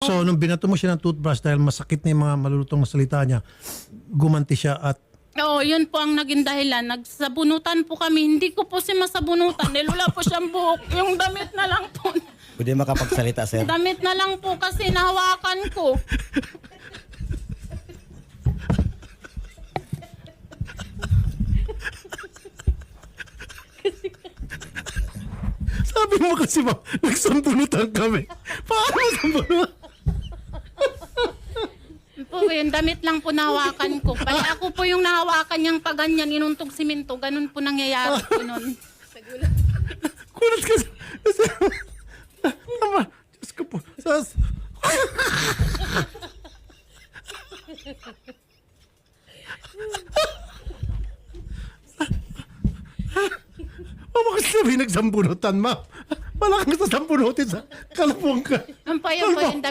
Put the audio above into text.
So, nung binato mo siya ng toothbrush dahil masakit na yung mga malulutong na salita niya, gumanti siya at Oo, yun po ang naging dahilan. Nagsabunutan po kami. Hindi ko po si masabunutan dahil wala po siyang buhok. Yung damit na lang po. Pwede makapagsalita, sir. Damit na lang po kasi nahawakan ko. sabi mo kasi ba, nagsambunutan kami. Paano sambunutan? Po, yung damit lang po nahawakan ko. Bali ako po yung nahawakan niyang paganyan, inuntog siminto. Ganun po nangyayari po nun. Kulat ka sa... Ama, Diyos ko po. Mama kasi sabi nagsambunutan, ma. Wala kang sasambunutin sa kalabong ka. Ang pa yung damit